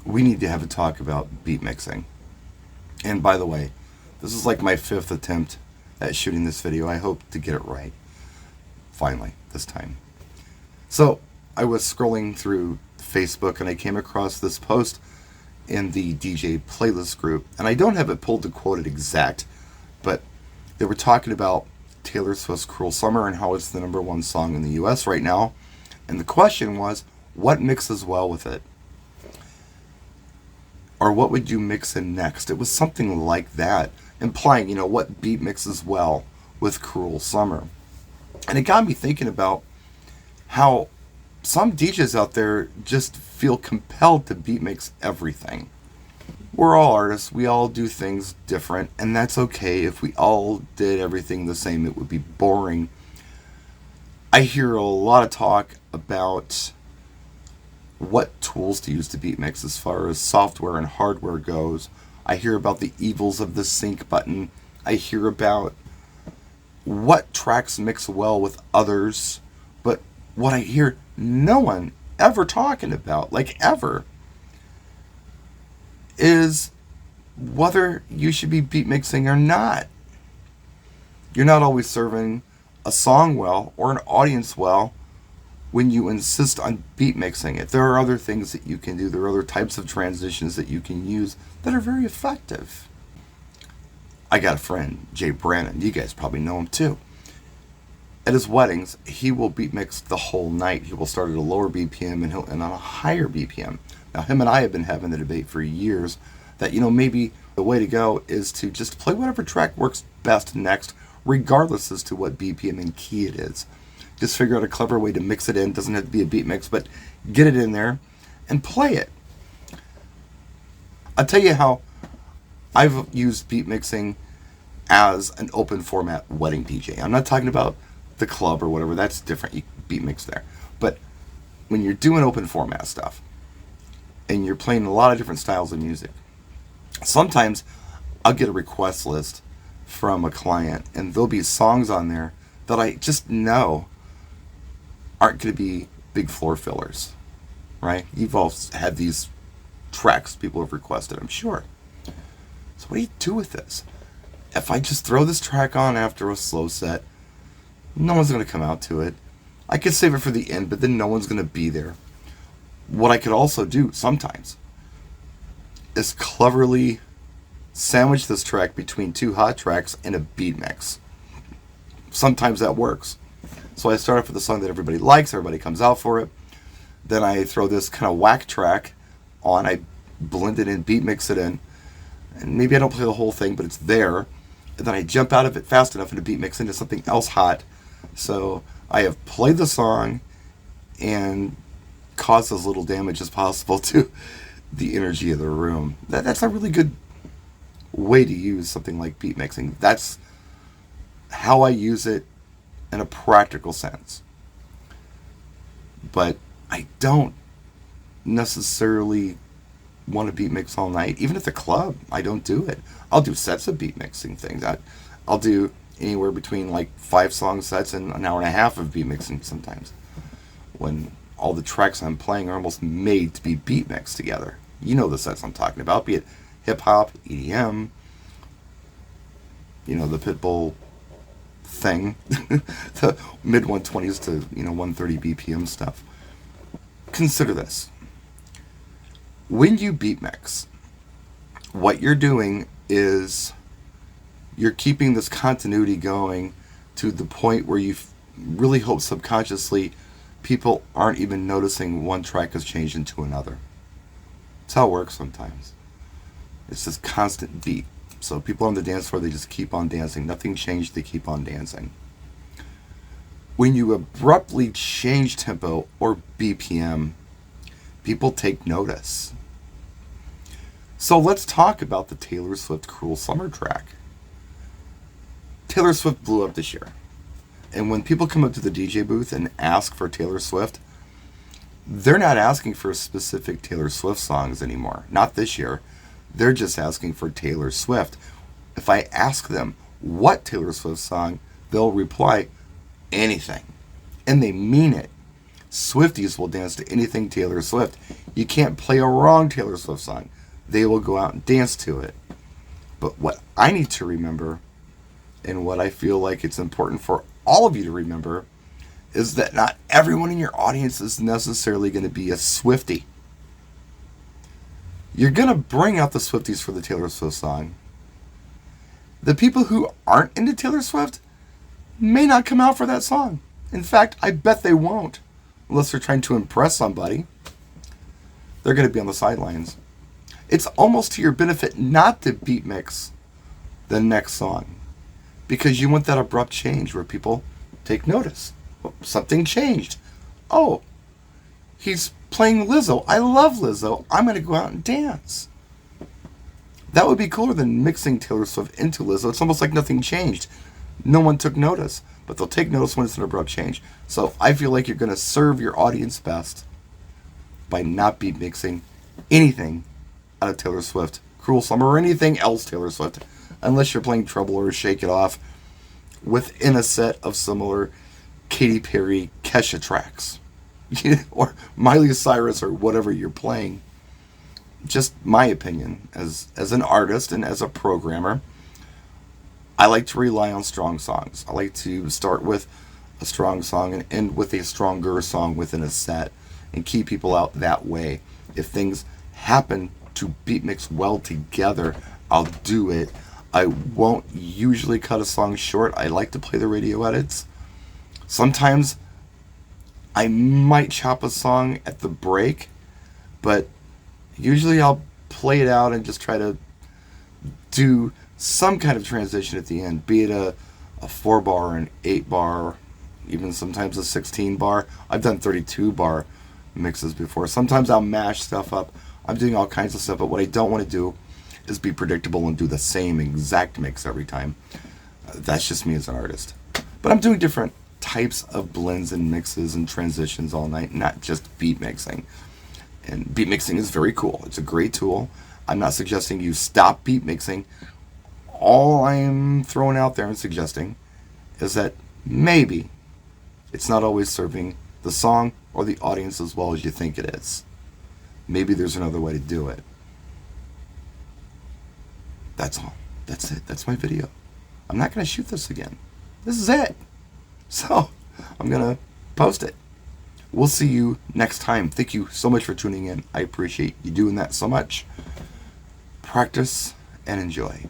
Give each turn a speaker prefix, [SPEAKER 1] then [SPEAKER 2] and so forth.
[SPEAKER 1] we need to have a talk about beat mixing. And by the way, this is like my fifth attempt at shooting this video. I hope to get it right, finally, this time. So, I was scrolling through Facebook and I came across this post in the DJ playlist group. And I don't have it pulled to quote it exact, but they were talking about Taylor Swift's Cruel Summer and how it's the number one song in the US right now. And the question was, what mixes well with it? Or what would you mix in next? It was something like that, implying, what beat mixes well with Cruel Summer. And it got me thinking about how some DJs out there just feel compelled to beat mix everything. We're all artists, we all do things different, and that's okay. If we all did everything the same, it would be boring. I hear a lot of talk about what tools to use to beat mix as far as software and hardware goes. I hear about the evils of the sync button. I hear about what tracks mix well with others. But what I hear no one ever talking about, like ever, is whether you should be beat mixing or not. You're not always serving a song well or an audience well when you insist on beat mixing it. There are other things that you can do. There are other types of transitions that you can use that are very effective. I got a friend, Jay Brannon. You guys probably know him too. At his weddings, he will beat mix the whole night. He will start at a lower BPM and he'll end on a higher BPM. Now, him and I have been having the debate for years that, maybe the way to go is to just play whatever track works best next, regardless as to what BPM and key it is. Just figure out a clever way to mix it in. Doesn't have to be a beat mix, but get it in there and play it. I'll tell you how I've used beat mixing as an open format wedding DJ. I'm not talking about the club or whatever. That's different. You beat mix there. But when you're doing open format stuff and you're playing a lot of different styles of music, sometimes I'll get a request list from a client and there'll be songs on there that I just know aren't going to be big floor fillers, right? You've all had these tracks people have requested, I'm sure. So what do you do with this? If I just throw this track on after a slow set, no one's going to come out to it. I could save it for the end, but then no one's going to be there. What I could also do sometimes is cleverly sandwich this track between two hot tracks in a beat mix. Sometimes that works. So I start off with a song that everybody likes, everybody comes out for it. Then I throw this kind of whack track on, I blend it in, beat mix it in, and maybe I don't play the whole thing, but it's there. And then I jump out of it fast enough into beat mix into something else hot. So I have played the song and caused as little damage as possible to the energy of the room. That's a really good way to use something like beat mixing. That's how I use it in a practical sense. But I don't necessarily want to beat mix all night. Even at the club, I don't do it. I'll do sets of beat mixing things. I'll do anywhere between like 5 song sets and an hour and a half of beat mixing sometimes, when all the tracks I'm playing are almost made to be beat mixed together. You know the sets I'm talking about, be it hip hop, EDM, the Pitbull thing, the mid 120s to 130 BPM stuff. Consider this: when you beat mix, what you're doing is you're keeping this continuity going to the point where you really hope subconsciously people aren't even noticing one track has changed into another. That's how it works sometimes. It's this constant beat. So people on the dance floor, they just keep on dancing. Nothing changed, they keep on dancing. When you abruptly change tempo or BPM, people take notice. So let's talk about the Taylor Swift Cruel Summer track. Taylor Swift blew up this year. And when people come up to the DJ booth and ask for Taylor Swift, they're not asking for specific Taylor Swift songs anymore. Not this year. They're just asking for Taylor Swift. If I ask them what Taylor Swift song, they'll reply anything. And they mean it. Swifties will dance to anything Taylor Swift. You can't play a wrong Taylor Swift song. They will go out and dance to it. But what I need to remember, and what I feel like it's important for all of you to remember, is that not everyone in your audience is necessarily going to be a Swiftie. You're going to bring out the Swifties for the Taylor Swift song. The people who aren't into Taylor Swift may not come out for that song. In fact, I bet they won't. Unless they're trying to impress somebody. They're going to be on the sidelines. It's almost to your benefit not to beat mix the next song. Because you want that abrupt change where people take notice. Oh, something changed. Oh, he's playing Lizzo. I love Lizzo. I'm going to go out and dance. That would be cooler than mixing Taylor Swift into Lizzo. It's almost like nothing changed. No one took notice. But they'll take notice when it's an abrupt change. So I feel like you're going to serve your audience best by not beat mixing anything out of Taylor Swift, Cruel Summer, or anything else Taylor Swift, unless you're playing Trouble or Shake It Off within a set of similar Katy Perry Kesha tracks. Or Miley Cyrus or whatever you're playing. Just my opinion as an artist and as a programmer. I like to rely on strong songs. I like to start with a strong song and end with a stronger song within a set and keep people out that way. If things happen to beat mix well together, I'll do it. I won't usually cut a song short. I like to play the radio edits. Sometimes I might chop a song at the break, but usually I'll play it out and just try to do some kind of transition at the end, be it a 4-bar, an 8-bar, even sometimes a 16-bar. I've done 32-bar mixes before. Sometimes I'll mash stuff up. I'm doing all kinds of stuff, but what I don't want to do is be predictable and do the same exact mix every time. That's just me as an artist. But I'm doing different types of blends and mixes and transitions all night, not just beat mixing. And beat mixing is very cool. It's a great tool. I'm not suggesting you stop beat mixing. All I'm throwing out there and suggesting is that maybe it's not always serving the song or the audience as well as you think it is. Maybe there's another way to do it. That's all. That's it. That's my video. I'm not going to shoot this again. This is it. So, I'm going to post it. We'll see you next time. Thank you so much for tuning in. I appreciate you doing that so much. Practice and enjoy.